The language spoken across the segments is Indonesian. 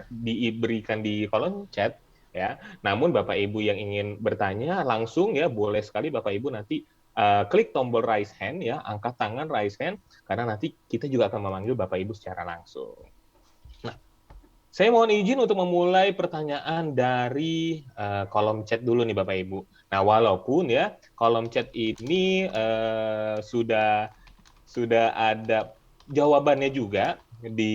diberikan di kolom chat ya. Namun Bapak Ibu yang ingin bertanya langsung ya boleh sekali Bapak Ibu nanti klik tombol raise hand ya, angkat tangan raise hand karena nanti kita juga akan memanggil Bapak Ibu secara langsung. Nah, saya mohon izin untuk memulai pertanyaan dari kolom chat dulu nih Bapak Ibu. Nah, walaupun ya kolom chat ini sudah ada jawabannya juga di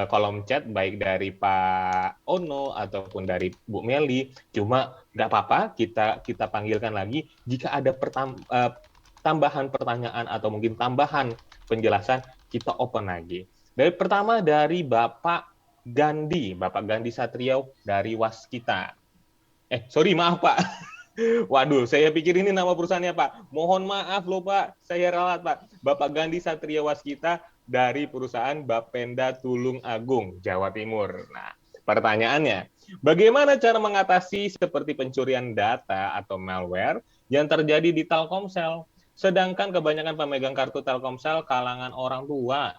kolom chat baik dari Pak Ono ataupun dari Bu Meli. Cuma nggak apa-apa, kita panggilkan lagi jika ada tambahan pertanyaan atau mungkin tambahan penjelasan, kita open lagi. Pertama dari Bapak Gandhi Satrio dari Waskita. Sorry, maaf Pak. Waduh, saya pikir ini nama perusahaannya Pak. Mohon maaf loh Pak, saya ralat Pak. Bapak Gandhi Satria Waskita dari perusahaan Bapenda Tulung Agung, Jawa Timur. Nah, pertanyaannya, bagaimana cara mengatasi seperti pencurian data atau malware yang terjadi di Telkomsel? Sedangkan kebanyakan pemegang kartu Telkomsel kalangan orang tua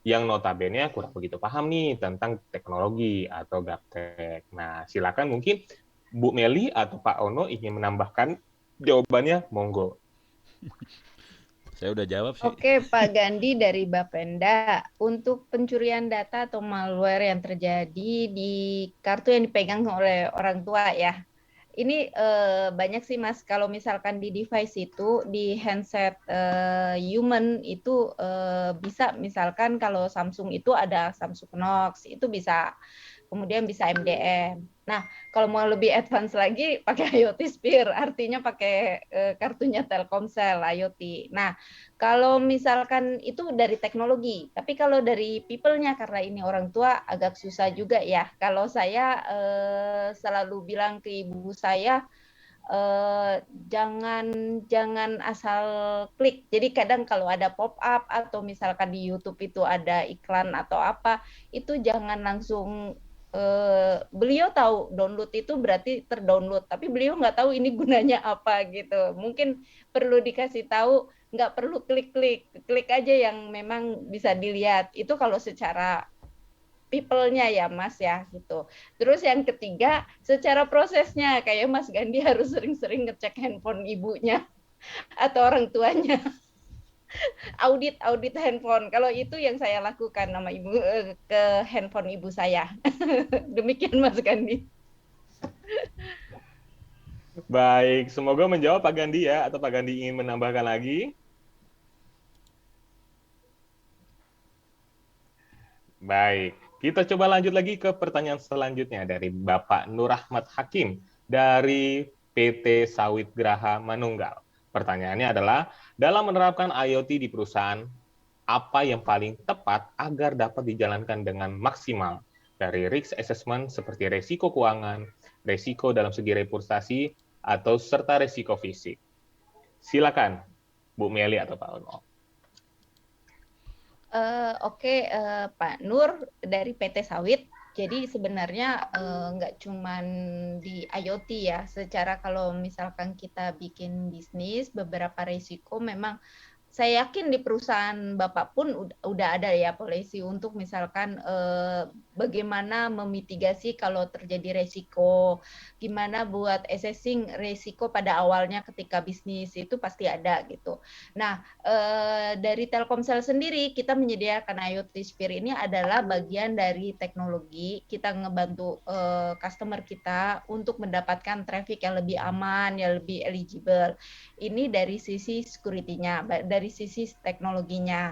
yang notabene kurang begitu paham nih tentang teknologi atau gaptek. Nah, silakan mungkin Bu Meli atau Pak Ono ingin menambahkan jawabannya, monggo. Saya udah jawab sih. Oke, Pak Gandhi dari Bapenda, untuk pencurian data atau malware yang terjadi di kartu yang dipegang oleh orang tua ya. Ini banyak sih Mas, kalau misalkan di device itu, di handset human itu bisa misalkan kalau Samsung itu ada Samsung Knox, itu bisa. Kemudian bisa MDM. Nah, kalau mau lebih advance lagi pakai IoT Sphere, artinya pakai kartunya Telkomsel IoT. Nah, kalau misalkan itu dari teknologi, tapi kalau dari people-nya karena ini orang tua agak susah juga ya. Kalau saya selalu bilang ke ibu saya jangan asal klik. Jadi kadang kalau ada pop up atau misalkan di YouTube itu ada iklan atau apa, itu jangan langsung beliau tahu download itu berarti terdownload, tapi beliau nggak tahu ini gunanya apa gitu. Mungkin perlu dikasih tahu, nggak perlu klik-klik, klik aja yang memang bisa dilihat. Itu kalau secara people-nya ya Mas ya gitu. Terus yang ketiga, secara prosesnya kayak Mas Gandhi harus sering-sering ngecek handphone ibunya atau orang tuanya. Audit handphone. Kalau itu yang saya lakukan sama ibu ke handphone ibu saya. Demikian Mas Gandhi. Baik, semoga menjawab Pak Gandhi ya, atau Pak Gandhi ingin menambahkan lagi? Baik, kita coba lanjut lagi ke pertanyaan selanjutnya dari Bapak Nur Ahmad Hakim dari PT Sawit Graha Manunggal. Pertanyaannya adalah, dalam menerapkan IoT di perusahaan, apa yang paling tepat agar dapat dijalankan dengan maksimal? Dari risk assessment seperti resiko keuangan, resiko dalam segi reputasi, atau serta resiko fisik. Silakan, Bu Meli atau Pak Ono. Oke, Pak Nur dari PT Sawit. Jadi sebenarnya nggak cuman di IoT ya. Secara kalau misalkan kita bikin bisnis, beberapa risiko memang saya yakin di perusahaan Bapak pun udah ada ya polisi untuk misalkan bagaimana memitigasi kalau terjadi resiko, gimana buat assessing resiko pada awalnya ketika bisnis itu pasti ada gitu. Nah, dari Telkomsel sendiri kita menyediakan IoT Sphere ini adalah bagian dari teknologi kita ngebantu customer kita untuk mendapatkan traffic yang lebih aman, yang lebih eligible. Ini dari sisi security-nya, dari sisi teknologinya.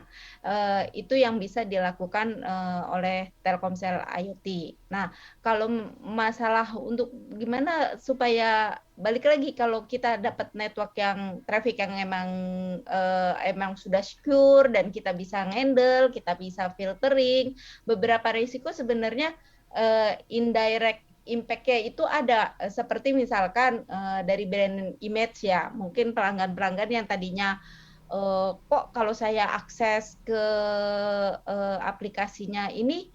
Itu yang bisa dilakukan oleh Telkomsel IoT. Nah, kalau masalah untuk gimana supaya balik lagi kalau kita dapat network yang traffic yang emang sudah secure dan kita bisa handle, kita bisa filtering, beberapa risiko sebenarnya indirect impact-nya itu ada, seperti misalkan dari brand image ya, mungkin pelanggan-pelanggan yang tadinya kok kalau saya akses ke aplikasinya ini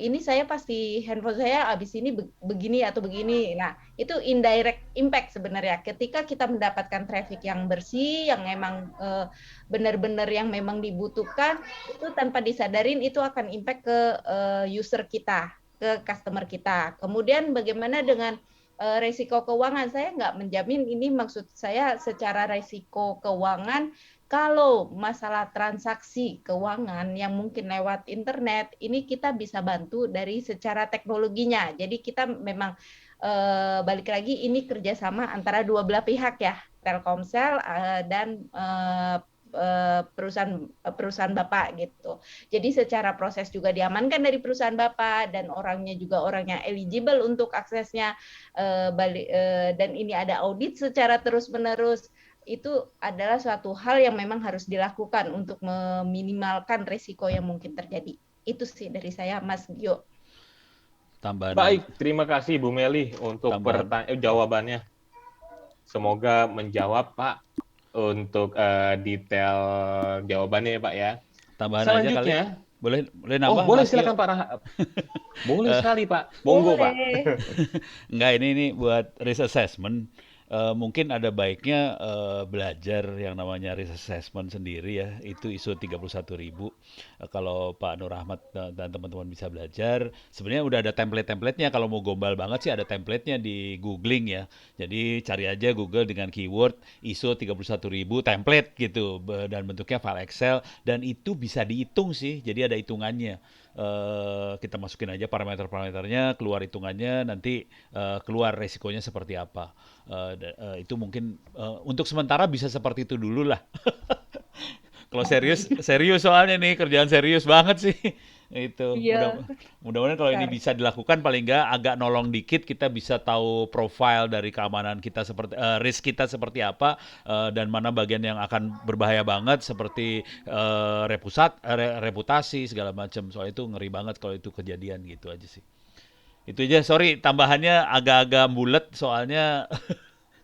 ini saya pasti handphone saya habis ini begini atau begini. Nah, itu indirect impact sebenarnya. Ketika kita mendapatkan traffic yang bersih, yang memang benar-benar yang memang dibutuhkan, itu tanpa disadarin itu akan impact ke user kita, ke customer kita. Kemudian bagaimana dengan resiko keuangan? Saya nggak menjamin, ini maksud saya secara resiko keuangan. Kalau masalah transaksi keuangan yang mungkin lewat internet, ini kita bisa bantu dari secara teknologinya. Jadi kita memang balik lagi ini kerjasama antara dua belah pihak ya, Telkomsel dan perusahaan Bapak gitu. Jadi secara proses juga diamankan dari perusahaan Bapak dan orangnya juga orang yang eligible untuk aksesnya, dan ini ada audit secara terus-menerus. Itu adalah suatu hal yang memang harus dilakukan untuk meminimalkan risiko yang mungkin terjadi. Itu sih dari saya, Mas Gio. Tambahan Baik, terima kasih Bu Meli untuk jawabannya. Semoga menjawab Pak untuk detail jawabannya ya Pak ya. tambahan aja kali. Selanjutnya, Boleh nambah boleh Mas Gio? silakan Pak Rahab. Boleh sekali Pak. Monggo Pak. Enggak, ini buat risk assessment. Mungkin ada baiknya belajar yang namanya risk assessment sendiri ya. Itu ISO 31.000. Kalau Pak Nur Ahmad dan teman-teman bisa belajar, sebenarnya udah ada template-templatenya. Kalau mau gombal banget sih ada templatenya di googling ya. Jadi cari aja Google dengan keyword ISO 31.000 template gitu, dan bentuknya file Excel, dan itu bisa dihitung sih. Jadi ada hitungannya. Kita masukin aja parameter-parameternya, keluar hitungannya, nanti keluar resikonya seperti apa. Itu mungkin untuk sementara bisa seperti itu dulu lah. Kalau serius soalnya nih, kerjaan serius banget sih. Itu Iya. mudah-mudahan kalau ini bisa dilakukan, paling nggak agak nolong dikit, kita bisa tahu profile dari keamanan kita, seperti risk kita seperti apa, dan mana bagian yang akan berbahaya banget seperti reputasi segala macam. Soal itu ngeri banget kalau itu kejadian, gitu aja sih. Itu aja, sorry tambahannya agak-agak bulet soalnya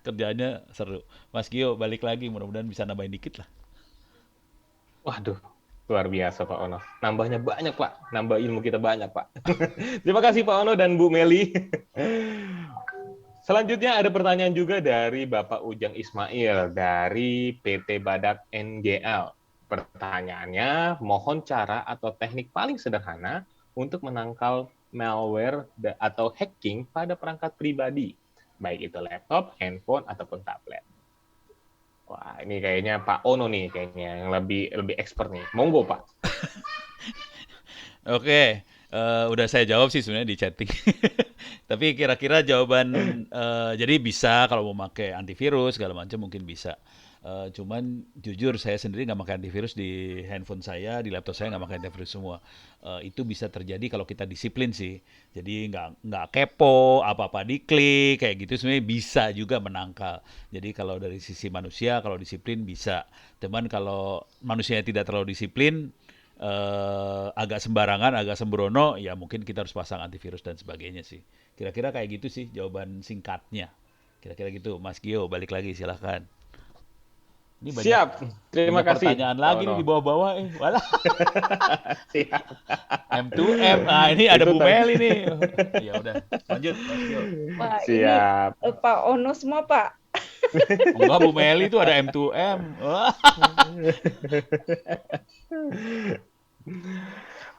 kerjaannya seru. Mas Gio balik lagi, mudah-mudahan bisa nambahin dikit lah. Waduh, luar biasa Pak Ono. Nambahnya banyak Pak, nambah ilmu kita banyak Pak. Terima kasih Pak Ono dan Bu Meli. Selanjutnya ada pertanyaan juga dari Bapak Ujang Ismail dari PT Badak NGL. Pertanyaannya, mohon cara atau teknik paling sederhana untuk menangkal malware atau hacking pada perangkat pribadi, baik itu laptop, handphone, ataupun tablet. Wah, ini kayaknya Pak Ono nih kayaknya yang lebih expert nih. Monggo Pak. Oke, udah saya jawab sih sebenarnya di chatting. Tapi kira-kira jawaban, jadi bisa kalau mau pakai antivirus segala macam mungkin bisa. Cuman jujur saya sendiri nggak pakai antivirus di handphone saya, di laptop saya nggak pakai antivirus semua. Itu bisa terjadi kalau kita disiplin sih. Jadi nggak kepo, apa-apa diklik kayak gitu, sebenarnya bisa juga menangkal. Jadi kalau dari sisi manusia, kalau disiplin bisa. Teman kalau manusianya tidak terlalu disiplin, agak sembarangan, agak sembrono, ya mungkin kita harus pasang antivirus dan sebagainya sih. Kira-kira kayak gitu sih jawaban singkatnya. Kira-kira gitu, Mas Gio, balik lagi silahkan. Ini Siap, terima banyak kasih. pertanyaan lagi nih di bawah-bawah. Walah. Siap. M2M, nah ini ada Itu Bu Meli nih. Ya udah, lanjut Mas Gio. Wah, Siap. ini Pak Ono semua Pak. Enggak, Bu Meli itu ada M2M.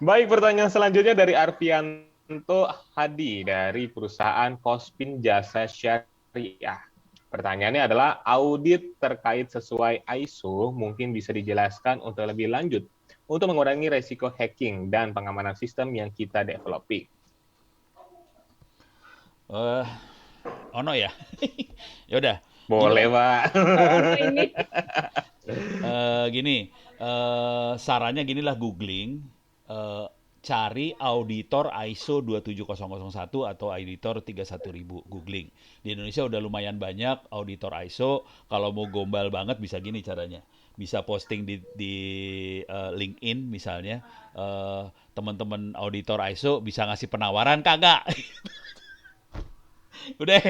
Baik, pertanyaan selanjutnya dari Arfianto Hadi dari perusahaan Kospin Jasa Syariah. Pertanyaannya adalah, audit terkait sesuai ISO mungkin bisa dijelaskan untuk lebih lanjut untuk mengurangi resiko hacking dan pengamanan sistem yang kita developing. Ono ya? Ya udah. Boleh, Pak. Ini Gini, sarannya ginilah, googling, cari auditor ISO 27001 atau auditor 31000, googling. Di Indonesia udah lumayan banyak auditor ISO. Kalau mau gombal banget bisa gini caranya. Bisa posting di LinkedIn misalnya, teman-teman auditor ISO bisa ngasih penawaran kagak? Udah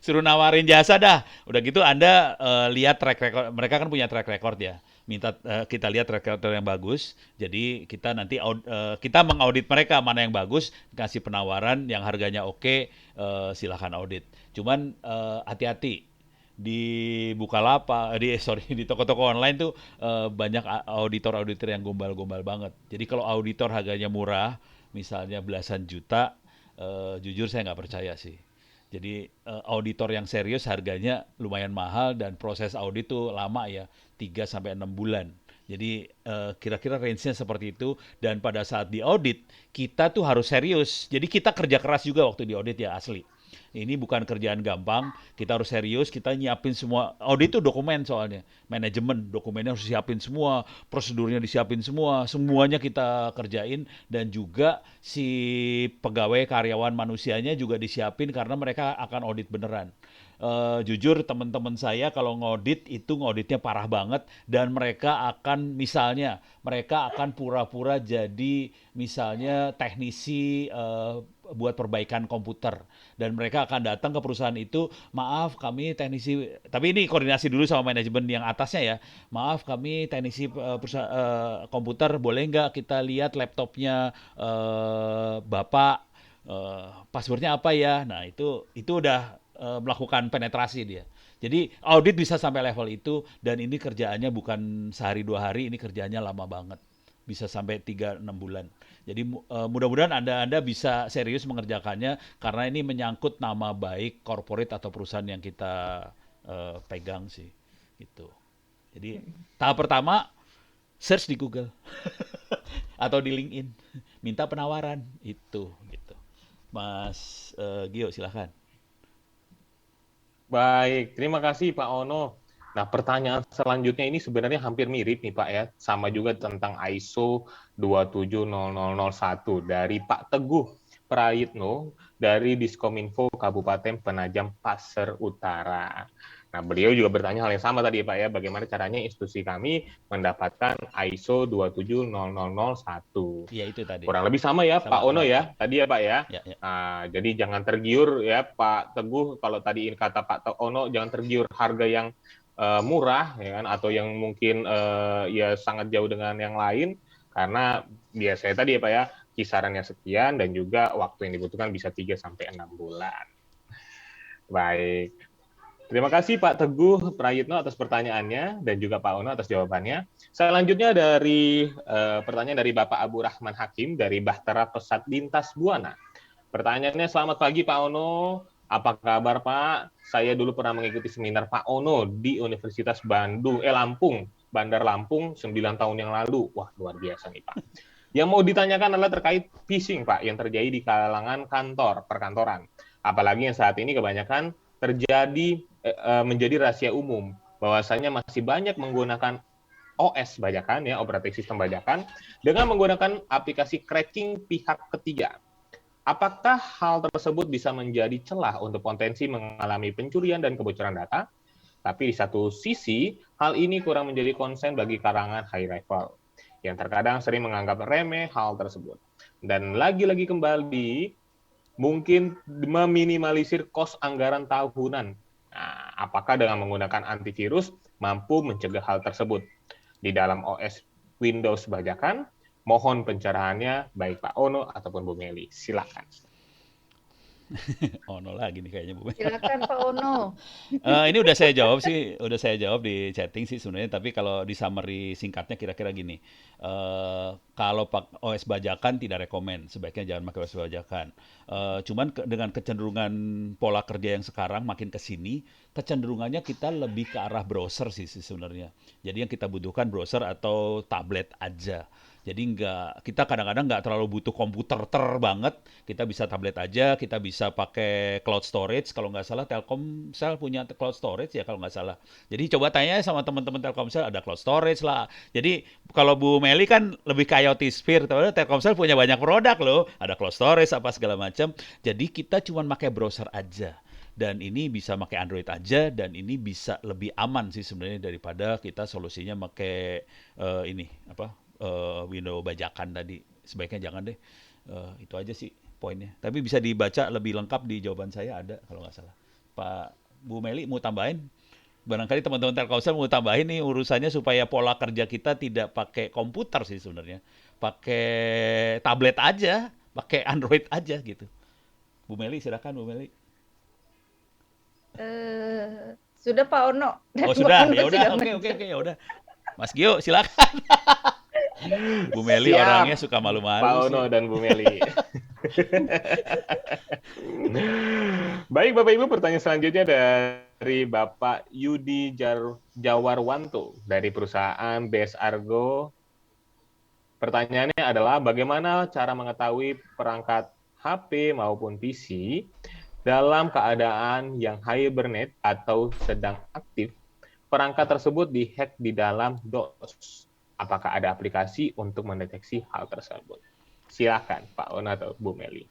suruh nawarin jasa dah. Udah gitu Anda lihat track record, mereka kan punya track record ya. kita lihat track record yang bagus. Jadi kita nanti kita mengaudit mereka mana yang bagus, kasih penawaran yang harganya oke, silahkan audit. Cuman hati-hati di Bukalapak, di toko-toko online tuh banyak auditor-auditor yang gombal-gombal banget. Jadi kalau auditor harganya murah, misalnya belasan juta, jujur saya nggak percaya sih. Jadi auditor yang serius harganya lumayan mahal dan proses audit tuh lama ya, 3 sampai 6 bulan. Jadi kira-kira range-nya seperti itu dan pada saat diaudit kita tuh harus serius. Jadi kita kerja keras juga waktu diaudit ya asli. Ini bukan kerjaan gampang, kita harus serius, kita nyiapin semua. Audit itu dokumen soalnya, manajemen, dokumennya harus siapin semua, prosedurnya disiapin semua, semuanya kita kerjain dan juga si pegawai karyawan manusianya juga disiapin karena mereka akan audit beneran. Jujur teman-teman saya kalau ngaudit itu ngauditnya parah banget dan mereka akan pura-pura jadi misalnya teknisi buat perbaikan komputer dan mereka akan datang ke perusahaan itu, maaf kami teknisi, tapi ini koordinasi dulu sama manajemen yang atasnya ya, maaf kami teknisi komputer, boleh nggak kita lihat laptopnya bapak, passwordnya apa ya. Nah itu udah melakukan penetrasi dia. Jadi audit bisa sampai level itu dan ini kerjaannya bukan sehari 2 hari, ini kerjaannya lama banget. Bisa sampai 3-6 bulan. Jadi mudah-mudahan Anda bisa serius mengerjakannya karena ini menyangkut nama baik corporate atau perusahaan yang kita pegang sih. Gitu. Jadi tahap pertama search di Google atau di LinkedIn, minta penawaran itu gitu. Mas Gio silahkan. Baik, terima kasih Pak Ono. Nah, pertanyaan selanjutnya ini sebenarnya hampir mirip nih Pak ya, sama juga tentang ISO 27001 dari Pak Teguh Prayitno dari Diskominfo Kabupaten Penajam Pasir Utara. Nah, beliau juga bertanya hal yang sama tadi Pak ya, bagaimana caranya institusi kami mendapatkan ISO 27001. Iya itu tadi. Kurang lebih sama ya Pak Ono ya, tadi ya Pak ya. Ya. Nah, jadi jangan tergiur ya Pak Teguh, kalau tadi kata Pak Ono jangan tergiur harga yang murah ya kan atau yang mungkin ya sangat jauh dengan yang lain karena biasanya tadi ya Pak ya kisarannya sekian dan juga waktu yang dibutuhkan bisa 3-6 bulan. Baik. Terima kasih Pak Teguh Prayitno atas pertanyaannya dan juga Pak Ono atas jawabannya. Selanjutnya dari pertanyaan dari Bapak Abu Rahman Hakim dari Bahtera Pesat Lintas Buana. Pertanyaannya, selamat pagi Pak Ono. Apa kabar Pak? Saya dulu pernah mengikuti seminar Pak Ono di Universitas Lampung, Bandar Lampung 9 tahun yang lalu. Wah, luar biasa nih Pak. Yang mau ditanyakan adalah terkait phishing Pak yang terjadi di kalangan perkantoran. Apalagi yang saat ini kebanyakan terjadi menjadi rahasia umum bahwasanya masih banyak menggunakan OS bajakan ya, operating system bajakan dengan menggunakan aplikasi cracking pihak ketiga. Apakah hal tersebut bisa menjadi celah untuk potensi mengalami pencurian dan kebocoran data? Tapi di satu sisi, hal ini kurang menjadi konsen bagi kalangan high level yang terkadang sering menganggap remeh hal tersebut. Dan lagi-lagi kembali mungkin meminimalisir kos anggaran tahunan. Nah, apakah dengan menggunakan antivirus mampu mencegah hal tersebut? Di dalam OS Windows bajakan, mohon pencerahannya baik Pak Ono ataupun Bu Meli. Silakan. Ono lagi nih kayaknya Bu. Silakan Pak Ono. Ini udah saya jawab di chatting sih sebenarnya. Tapi kalau di summary singkatnya kira-kira gini. Kalau OS bajakan tidak rekomen, sebaiknya jangan pakai OS bajakan. Cuman dengan kecenderungan pola kerja yang sekarang makin ke sini, kecenderungannya kita lebih ke arah browser sih sebenarnya. Jadi yang kita butuhkan browser atau tablet aja. Jadi kita kadang-kadang nggak terlalu butuh komputer banget. Kita bisa tablet aja, kita bisa pakai cloud storage. Kalau nggak salah Telkomsel punya cloud storage ya kalau nggak salah. Jadi coba tanya sama teman-teman Telkomsel, ada cloud storage lah. Jadi kalau Bu Meli kan lebih ke IoT Sphere, Telkomsel punya banyak produk loh. Ada cloud storage apa segala macam. Jadi kita cuma pakai browser aja. Dan ini bisa pakai Android aja dan ini bisa lebih aman sih sebenarnya daripada kita solusinya pakai Windows bajakan tadi. Sebaiknya jangan deh. Itu aja sih poinnya. Tapi bisa dibaca lebih lengkap di jawaban saya ada kalau nggak salah. Pak Bu Meli mau tambahin Barangkali teman-teman Telkomsel mau tambahin nih urusannya supaya pola kerja kita tidak pakai komputer sih sebenarnya. Pakai tablet aja, pakai Android aja gitu. Bu Meli, silakan Bu Meli. Sudah Pak Ono, Oh dari Pak sudah, Ono ya udah, sudah oke oke menjawab. oke, ya udah. Mas Gio, silakan. Bu Meli orangnya Siap, suka Pak malu-malu sih. Ono dan Bu Meli. Baik, Bapak Ibu, pertanyaan selanjutnya dari Bapak Yudi Jawarwanto dari perusahaan BS Argo. Pertanyaannya adalah bagaimana cara mengetahui perangkat HP maupun PC dalam keadaan yang hibernate atau sedang aktif, perangkat tersebut dihack di dalam DOS. Apakah ada aplikasi untuk mendeteksi hal tersebut? Silakan Pak Ona atau Bu Meli.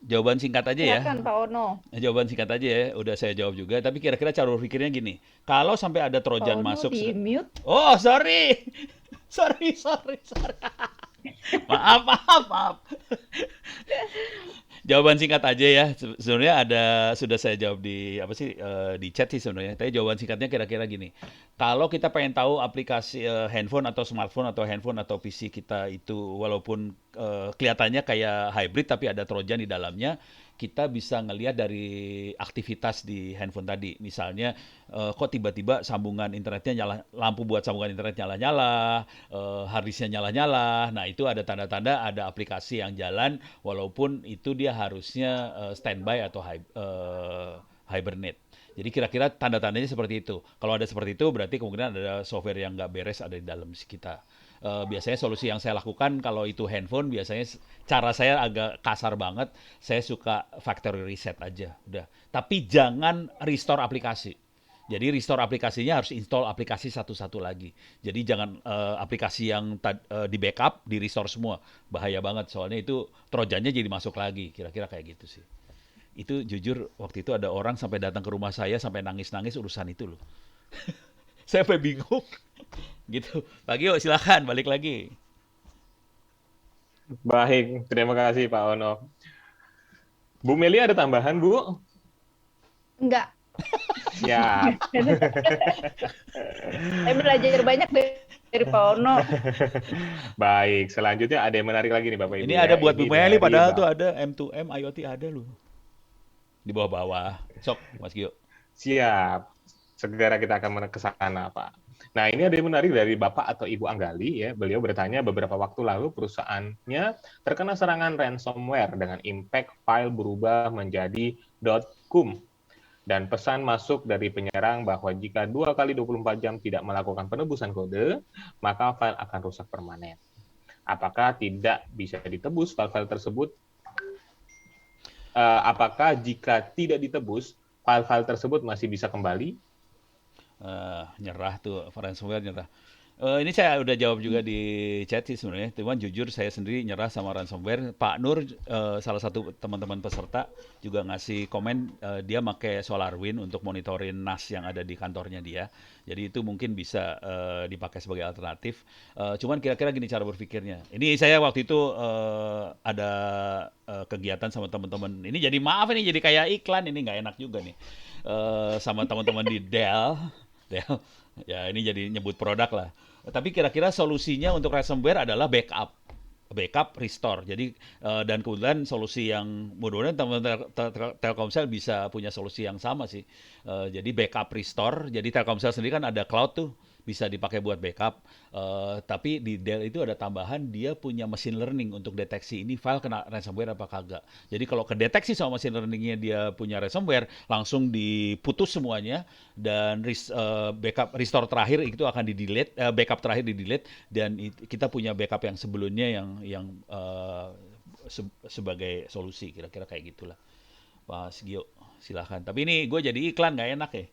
Jawaban singkat aja ya. Silakan Pak Ono. Jawaban singkat aja ya, udah saya jawab juga. Tapi kira-kira cara berpikirnya gini, kalau sampai ada Pak trojan Ono masuk, di mute. oh sorry, sorry. Maaf, maaf, maaf. Jawaban singkat aja ya. Sebenarnya sudah saya jawab di apa sih di chat sih sebenarnya. Tapi jawaban singkatnya kira-kira gini. Kalau kita pengen tahu aplikasi handphone atau smartphone atau handphone atau PC kita itu walaupun kelihatannya kayak hybrid tapi ada trojan di dalamnya, kita bisa ngelihat dari aktivitas di handphone tadi. Misalnya kok tiba-tiba sambungan internetnya nyala, lampu buat sambungan internet nyala-nyala, harddisknya nyala-nyala. Nah, itu ada tanda-tanda ada aplikasi yang jalan walaupun itu dia harusnya standby atau hibernate. Jadi kira-kira tanda-tandanya seperti itu. Kalau ada seperti itu berarti kemungkinan ada software yang nggak beres ada di dalam kita. Biasanya solusi yang saya lakukan kalau itu handphone biasanya cara saya agak kasar banget. Saya suka factory reset aja, udah. Tapi jangan restore aplikasi. Jadi restore aplikasinya harus install aplikasi satu-satu lagi. Jadi jangan aplikasi yang di backup di restore semua. Bahaya banget soalnya itu trojannya jadi masuk lagi. Kira-kira kayak gitu sih. Itu jujur waktu itu ada orang sampai datang ke rumah saya sampai nangis-nangis urusan itu loh. Saya sampai bingung. Gitu. Pak Gio silakan balik lagi. Baik, terima kasih Pak Ono. Bu Meli ada tambahan, Bu? Enggak. Siap. Saya belajar banyak dari Pak Ono. Baik, selanjutnya ada yang menarik lagi nih Bapak Ibu Ini ya. ada buat Bu Ini Meli dari padahal tuh ada M2M IoT ada loh. Di bawah-bawah. Sok Mas Gio. Siap. Segera kita akan ke sana, Pak. Nah, ini ada yang menarik dari Bapak atau Ibu Anggali ya. Beliau bertanya beberapa waktu lalu perusahaannya terkena serangan ransomware dengan impact file berubah menjadi .com. Dan pesan masuk dari penyerang bahwa jika 2 kali 24 jam tidak melakukan penebusan kode, maka file akan rusak permanen. Apakah tidak bisa ditebus file-file tersebut? Apakah jika tidak ditebus, file-file tersebut masih bisa kembali? Nyerah tuh ransomware nyerah. Ini saya udah jawab juga di chat sih sebenarnya. Cuman jujur saya sendiri nyerah sama ransomware. Pak Nur salah satu teman-teman peserta juga ngasih komen dia pakai SolarWinds untuk monitorin NAS yang ada di kantornya dia. Jadi itu mungkin bisa dipakai sebagai alternatif. Cuman kira-kira gini cara berpikirnya. Ini saya waktu itu ada kegiatan sama teman-teman. Ini jadi maaf ini jadi kayak iklan ini nggak enak juga nih. Sama teman-teman di Dell. Dell. Ya ini jadi nyebut produk lah. Tapi kira-kira solusinya untuk ransomware adalah backup, restore. Jadi dan kebetulan solusi yang mudah-mudahan teman-teman Telkomsel bisa punya solusi yang sama sih. Jadi backup, restore. Jadi Telkomsel sendiri kan ada cloud tuh bisa dipakai buat backup. Tapi di Dell itu ada tambahan dia punya machine learning untuk deteksi ini file kena ransomware apa kagak. Jadi kalau kedeteksi sama machine learningnya dia punya ransomware langsung diputus semuanya dan backup restore terakhir itu akan di-delete, backup terakhir di-delete dan kita punya backup yang sebelumnya yang sebagai solusi kira-kira kayak gitulah. Pak Gio, silahkan. Tapi ini gue jadi iklan nggak enak ya.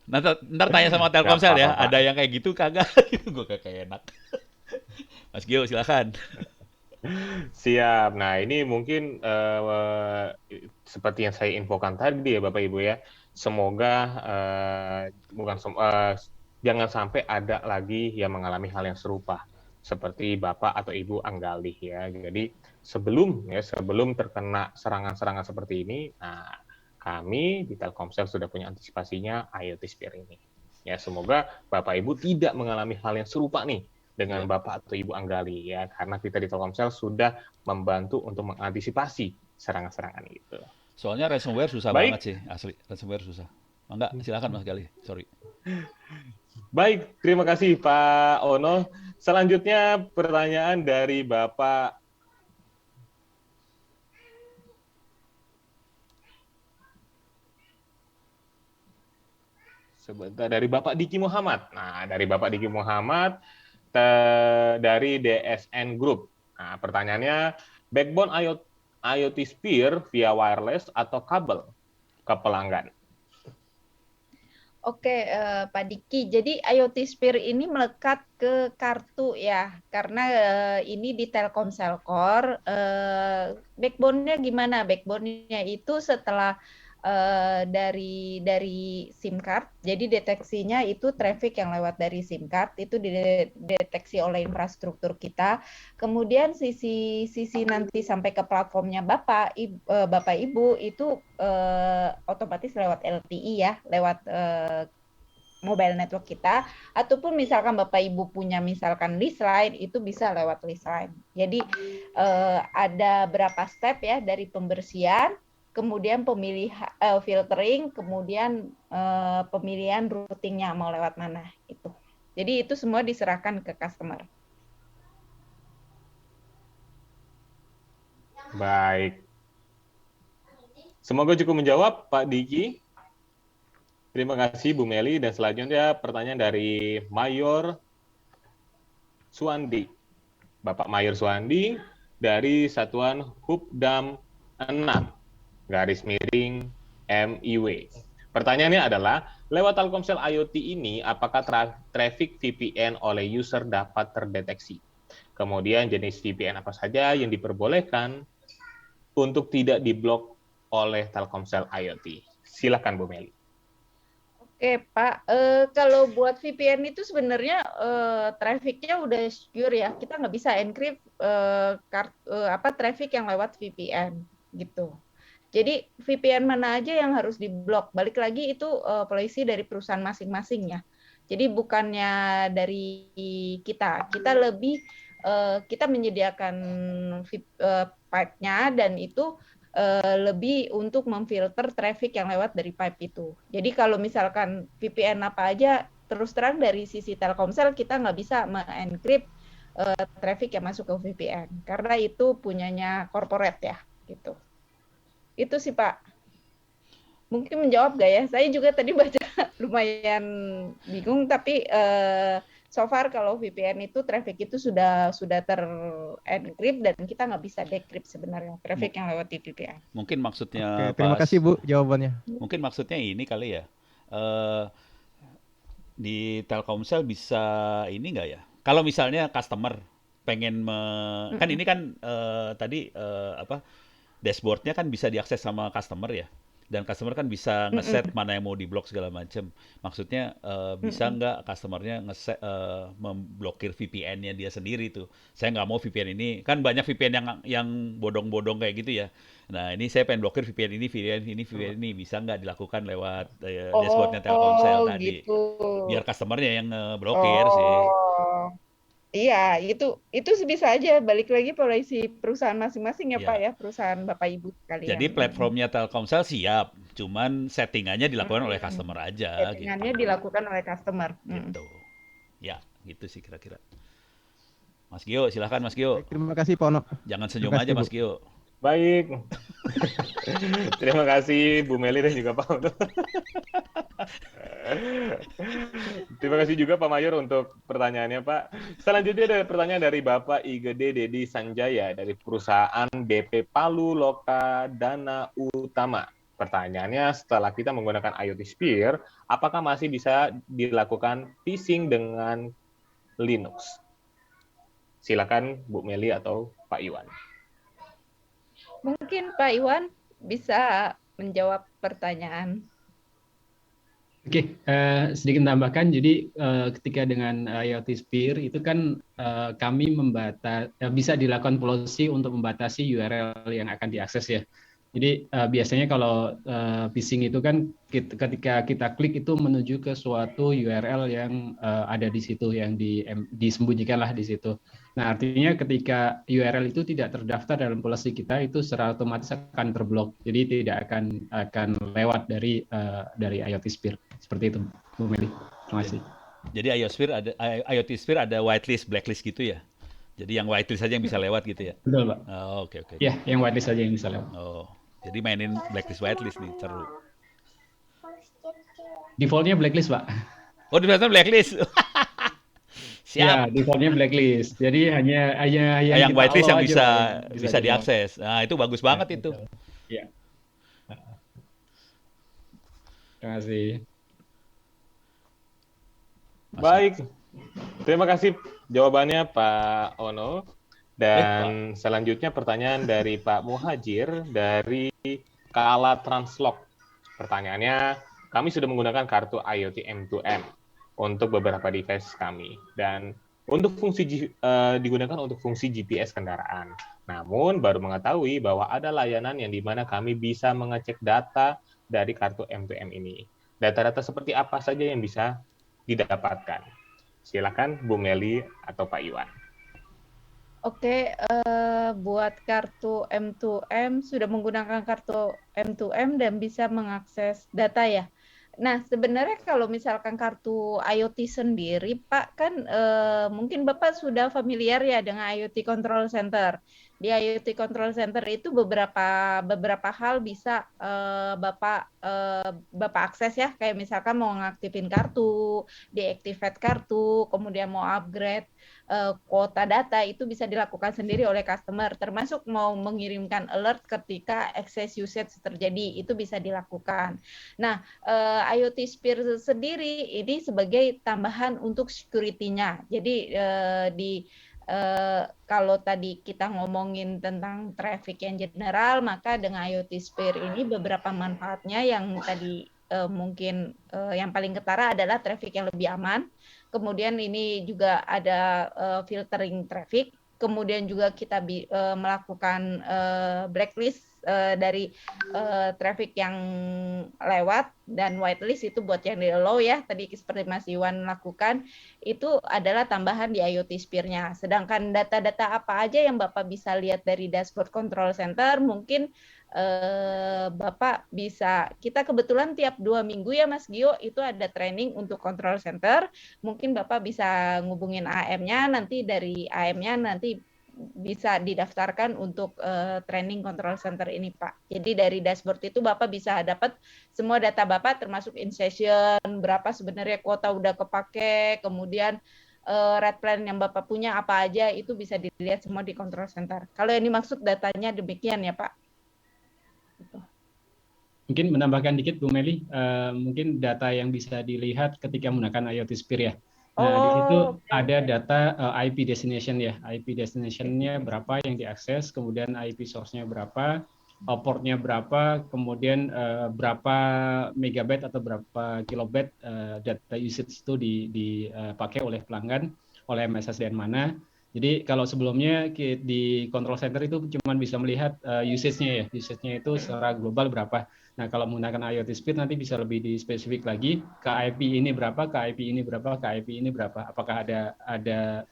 Ntar tanya sama Telkomsel ya, apa-apa, Pak. ada yang kayak gitu kagak? Gue kayak enak. Mas Gio silahkan. Siap. Nah, ini mungkin seperti yang saya infokan tadi ya Bapak Ibu ya. Semoga jangan sampai ada lagi yang mengalami hal yang serupa seperti Bapak atau Ibu Anggalih ya. Jadi sebelum terkena serangan-serangan seperti ini, nah Kami di Telkomsel sudah punya antisipasinya IoT Sphere ini. Ya, semoga Bapak Ibu tidak mengalami hal yang serupa nih dengan Bapak atau Ibu Anggali ya, karena kita di Telkomsel sudah membantu untuk mengantisipasi serangan-serangan itu. Soalnya ransomware susah banget Baik, sih, asli. Ransomware susah. Enggak, silakan Mas Gali. Sorry. baik, terima kasih Pak Ono. Selanjutnya pertanyaan dari Bapak sebentar, dari Bapak Diki Muhammad. Nah, dari Bapak Diki Muhammad dari DSN Group. Nah, pertanyaannya, backbone IoT Sphere via wireless atau kabel ke pelanggan? Oke, Pak Diki. Jadi IoT Sphere ini melekat ke kartu ya, karena ini di Telkomsel Core. Backbone-nya gimana? Backbone-nya itu setelah dari SIM card. Jadi deteksinya itu traffic yang lewat dari SIM card itu dideteksi oleh infrastruktur kita. Kemudian sisi nanti sampai ke platformnya Bapak Ibu itu otomatis lewat LTE ya, lewat mobile network kita, ataupun misalkan Bapak Ibu punya misalkan list line, itu bisa lewat list line. Jadi ada berapa step ya, dari pembersihan, kemudian filtering, kemudian pemilihan routingnya mau lewat mana itu. Jadi itu semua diserahkan ke customer. Baik. Semoga cukup menjawab, Pak Diki. Terima kasih, Bu Meli. Dan selanjutnya pertanyaan dari Mayor Suwandi. Bapak Mayor Suwandi dari Satuan Hubdam 6, garis miring MIW. Pertanyaannya adalah, lewat Telkomsel IoT ini, apakah traffic VPN oleh user dapat terdeteksi? Kemudian jenis VPN apa saja yang diperbolehkan untuk tidak diblok oleh Telkomsel IoT? Silakan, Bu Meli. Oke, Pak. Kalau buat VPN itu sebenarnya traffic-nya udah secure ya. Kita nggak bisa encrypt traffic yang lewat VPN gitu. Jadi VPN mana aja yang harus diblok. Balik lagi itu policy dari perusahaan masing-masing ya. Jadi bukannya dari kita. Kita menyediakan pipe-nya dan itu lebih untuk memfilter traffic yang lewat dari pipe itu. Jadi kalau misalkan VPN apa aja, terus terang dari sisi Telkomsel kita nggak bisa me-encrypt traffic yang masuk ke VPN karena itu punyanya corporate ya gitu. Itu sih Pak. Mungkin menjawab nggak ya? Saya juga tadi baca lumayan bingung, tapi so far kalau VPN itu traffic itu sudah ter-encrypt dan kita nggak bisa decrypt sebenarnya traffic yang lewat di VPN. Mungkin maksudnya Oke, terima kasih Bu jawabannya. Mungkin maksudnya ini kali ya. Di Telkomsel bisa ini nggak ya? Kalau misalnya customer pengen kan ini kan tadi dashboardnya kan bisa diakses sama customer ya. Dan customer kan bisa ngeset mana yang mau diblok segala macam. Maksudnya bisa nggak customernya ngeset memblokir VPN-nya dia sendiri tuh. Saya nggak mau VPN ini. Kan banyak VPN yang bodong-bodong kayak gitu ya. Nah ini saya pengen blokir VPN ini. Bisa nggak dilakukan lewat dashboardnya Telkomsel tadi. Gitu. Biar customernya yang blokir sih. Iya, itu bisa aja. Balik lagi polisi perusahaan masing-masing ya, Ya. Pak ya, perusahaan Bapak Ibu sekalian. Jadi platformnya Telkomsel siap, cuman settingannya dilakukan oleh customer aja. Settingannya gitu. dilakukan oleh customer. Gitu. Ya, gitu sih kira-kira. Mas Gio, silahkan Mas Gio. Terima kasih Pak Ono. Jangan senyum Terima kasih, aja Mas Bu. Gio. Baik. Terima kasih Bu Meli dan juga Pak Ono. Terima kasih juga Pak Mayor untuk pertanyaannya Pak. Selanjutnya ada pertanyaan dari Bapak Igede Dedi Sanjaya dari perusahaan BP Palu Loka Dana Utama. Pertanyaannya, setelah kita menggunakan IoT Sphere, apakah masih bisa dilakukan phishing dengan Linux? Silakan Bu Meli atau Pak Iwan. Mungkin Pak Iwan bisa menjawab pertanyaan. Oke, sedikit tambahkan. Jadi ketika dengan IoT Sphere itu kan kami bisa dilakukan policy untuk membatasi URL yang akan diakses ya. Jadi biasanya kalau phishing itu kan ketika kita klik itu menuju ke suatu URL yang ada di situ, yang disembunyikan lah di situ. Nah, artinya ketika URL itu tidak terdaftar dalam policy kita, itu secara otomatis akan terblok. Jadi tidak akan lewat dari IoT Sphere. Seperti itu, Bu Meli. Terima kasih. Jadi IoT Sphere ada whitelist, blacklist gitu ya. Jadi yang whitelist saja yang bisa lewat gitu ya. Betul, Pak. Oh, oke oke. Ya, yang whitelist saja yang bisa lewat. Oh, jadi mainin blacklist whitelist nih, seru. Defaultnya blacklist, Pak. Oh, di blacklist. Ya, Siap. defaultnya blacklist. Jadi hanya Yang kita whitelist yang allow aja, bisa Pak, yang bisa di-allow. diakses. Nah, itu bagus banget Ya, itu. betul. Ya. Terima kasih. Baik, terima kasih jawabannya Pak Ono. Dan selanjutnya pertanyaan dari Pak Muhajir dari Kala Translog. Pertanyaannya, kami sudah menggunakan kartu IoT M2M untuk beberapa device kami dan digunakan untuk fungsi GPS kendaraan. Namun baru mengetahui bahwa ada layanan yang di mana kami bisa mengecek data dari kartu M2M ini. Data-data seperti apa saja yang bisa didapatkan? Silakan Bu Meli atau Pak Iwan. Oke, buat kartu M2M sudah menggunakan kartu M2M dan bisa mengakses data ya. Nah, sebenarnya kalau misalkan kartu IoT sendiri, Pak, kan mungkin Bapak sudah familiar ya dengan IoT Control Center. Di IoT Control Center itu beberapa hal bisa Bapak akses ya, kayak misalkan mau ngaktifin kartu, deactivate kartu, kemudian mau upgrade kuota data itu bisa dilakukan sendiri oleh customer, termasuk mau mengirimkan alert ketika excess usage terjadi, itu bisa dilakukan. Nah, IoT Sphere sendiri ini sebagai tambahan untuk security-nya. Jadi kalau tadi kita ngomongin tentang traffic yang general, maka dengan IoT Sphere ini beberapa manfaatnya yang tadi mungkin yang paling ketara adalah traffic yang lebih aman. Kemudian ini juga ada filtering traffic. Kemudian juga kita melakukan blacklist dari traffic yang lewat, dan whitelist itu buat yang di allow ya, tadi seperti Mas Iwan lakukan, itu adalah tambahan di IoT Sphere-nya. Sedangkan data-data apa aja yang Bapak bisa lihat dari dashboard control center, mungkin Bapak bisa, kita kebetulan tiap 2 minggu ya Mas Gio, itu ada training untuk control center, mungkin Bapak bisa ngubungin AM-nya, nanti dari AM-nya nanti bisa didaftarkan untuk training control center ini Pak. Jadi dari dashboard itu Bapak bisa dapat semua data Bapak, termasuk in session, berapa sebenarnya kuota udah kepake, kemudian red plan yang Bapak punya apa aja, itu bisa dilihat semua di control center. Kalau yang dimaksud datanya demikian ya Pak. Mungkin menambahkan dikit Bu Meli, mungkin data yang bisa dilihat ketika menggunakan IoT Sphere ya. Nah, di situ ada data IP destination ya. IP destination-nya berapa yang diakses, kemudian IP source-nya berapa, portnya berapa, kemudian berapa megabyte atau berapa kilobyte data usage itu dipakai oleh pelanggan, oleh MSSDN mana. Jadi kalau sebelumnya di control center itu cuma bisa melihat usage-nya ya. Usage-nya itu secara global berapa. Nah, kalau menggunakan IoT Sphere nanti bisa lebih dispesifik lagi, ke IP ini berapa, ke IP ini berapa, ke IP ini berapa. Apakah ada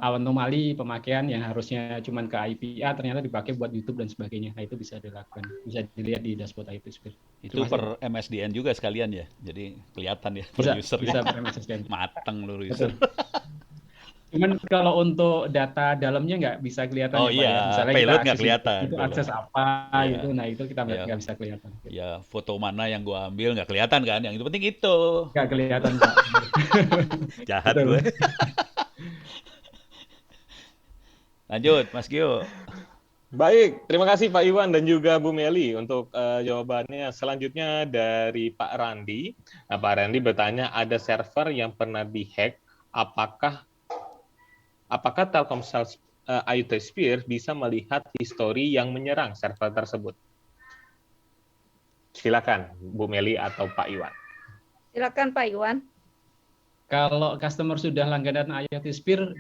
anomali pemakaian yang harusnya cuma ke IP A ternyata dipakai buat YouTube dan sebagainya. Nah, itu bisa dilakukan. Bisa dilihat di dashboard IoT Sphere. Itu per MSDN juga sekalian ya. Jadi kelihatan ya per user. Bisa per MSDN. Mateng lu user. Cuman kalau untuk data dalamnya nggak bisa kelihatan. Oh iya, misalnya payload kita nggak kelihatan. Itu akses apa gitu, nah itu kita nggak bisa kelihatan. Ya, foto mana yang gua ambil nggak kelihatan kan, yang itu penting itu. Nggak kelihatan, Pak. Jahat gue. Lanjut, Mas Gio. Baik, terima kasih Pak Iwan dan juga Bu Meli untuk jawabannya. Selanjutnya dari Pak Randi. Nah, Pak Randi bertanya, ada server yang pernah dihack, apakah Telkomsel IoT Sphere bisa melihat histori yang menyerang server tersebut? Silakan Bu Meli atau Pak Iwan. Silakan Pak Iwan. Kalau customer sudah langganan IoT Sphere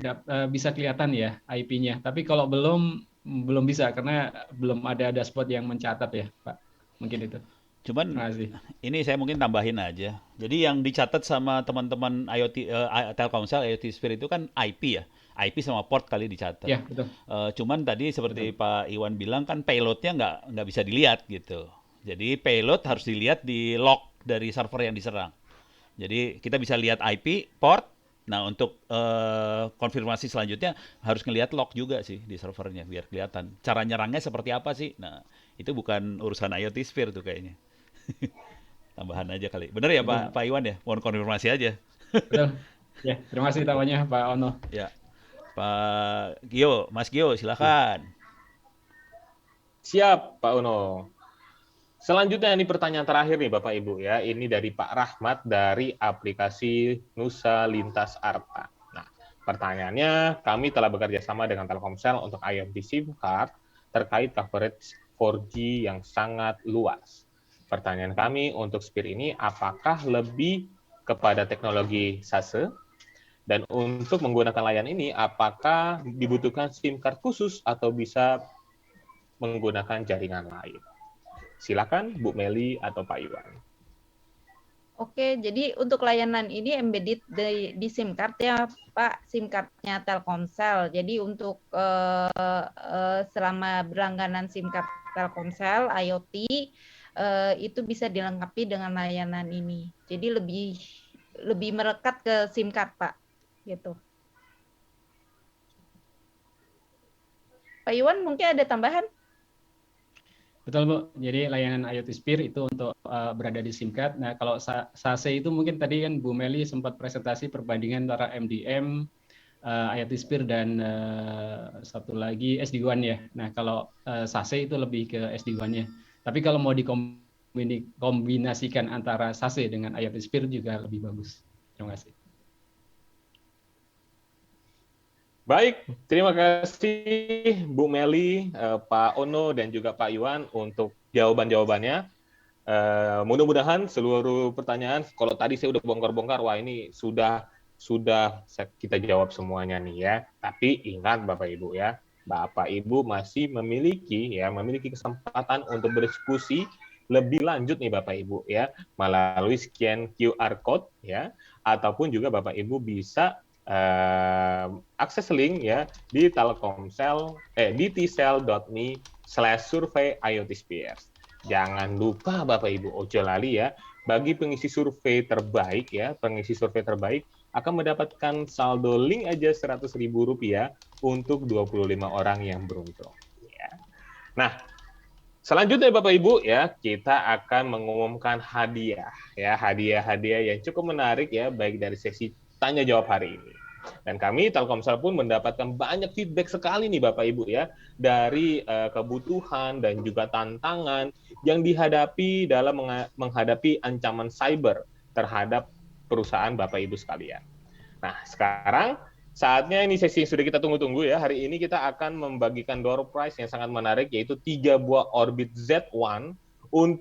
bisa kelihatan ya IP-nya. Tapi kalau belum belum bisa karena belum ada dashboard yang mencatat ya, Pak. Mungkin itu. Cuman Terima kasih. ini saya mungkin tambahin aja. Jadi yang dicatat sama teman-teman IoT Telkomsel IoT Sphere itu kan IP ya. IP sama port kali dicatat. Ya, betul. Cuman tadi seperti Pak Iwan bilang kan payloadnya nggak bisa dilihat gitu. Jadi payload harus dilihat di log dari server yang diserang. Jadi kita bisa lihat IP, port. Nah untuk konfirmasi selanjutnya harus ngelihat log juga sih di servernya biar kelihatan. Cara nyerangnya seperti apa sih? Nah itu bukan urusan IoT Sphere tuh kayaknya. Tambahan aja kali. Bener ya Betul. Pak Iwan ya? Mohon konfirmasi aja. Betul. Ya, terima kasih tambahannya Pak Ono. Ya, Pak Gio, Mas Gio silakan. Siap, Pak Uno. Selanjutnya ini pertanyaan terakhir nih Bapak Ibu ya. Ini dari Pak Rahmat dari aplikasi Nusa Lintas Arta. Nah, pertanyaannya, kami telah bekerja sama dengan Telkomsel untuk IoT SIM card terkait coverage 4G yang sangat luas. Pertanyaan kami untuk Sphere ini, apakah lebih kepada teknologi SASE? Dan untuk menggunakan layanan ini, apakah dibutuhkan SIM card khusus atau bisa menggunakan jaringan lain? Silakan Bu Meli atau Pak Iwan. Oke, jadi untuk layanan ini embedded di SIM card ya Pak, SIM cardnya Telkomsel. Jadi untuk selama berlangganan SIM card Telkomsel IoT itu bisa dilengkapi dengan layanan ini. Jadi lebih melekat ke SIM card Pak, gitu. Pak Iwan mungkin ada tambahan? Betul Bu, jadi layanan IoT Sphere itu untuk berada di SIM card. Nah kalau SASE itu mungkin tadi kan Bu Meli sempat presentasi perbandingan antara MDM, IoT Sphere dan satu lagi SD-WAN ya. Nah kalau SASE itu lebih ke SD-WAN-nya. Tapi kalau mau dikombinasikan antara SASE dengan IoT Sphere juga lebih bagus. Terima kasih. Baik, terima kasih Bu Meli, Pak Ono, dan juga Pak Iwan untuk jawaban-jawabannya. Mudah-mudahan seluruh pertanyaan, kalau tadi saya udah bongkar-bongkar, wah ini sudah kita jawab semuanya nih ya. Tapi ingat Bapak Ibu ya, Bapak Ibu masih memiliki kesempatan untuk berdiskusi lebih lanjut nih Bapak Ibu ya, melalui scan QR code ya, ataupun juga Bapak Ibu bisa akses link ya di Telkomsel di tsel.me/survey IoT Spheres. Jangan lupa Bapak Ibu ojo lali ya, bagi pengisi survei terbaik ya, pengisi survei terbaik akan mendapatkan saldo link aja Rp100.000 untuk 25 orang yang beruntung ya. Nah, selanjutnya Bapak Ibu ya, kita akan mengumumkan hadiah ya, hadiah-hadiah yang cukup menarik ya, baik dari sesi tanya jawab hari ini. Dan kami Telkomsel pun mendapatkan banyak feedback sekali nih Bapak Ibu ya, dari kebutuhan dan juga tantangan yang dihadapi dalam menghadapi ancaman cyber terhadap perusahaan Bapak Ibu sekalian. Nah, sekarang saatnya ini sesi yang sudah kita tunggu-tunggu ya. Hari ini kita akan membagikan door prize yang sangat menarik, yaitu 3 buah Orbit Z1 untuk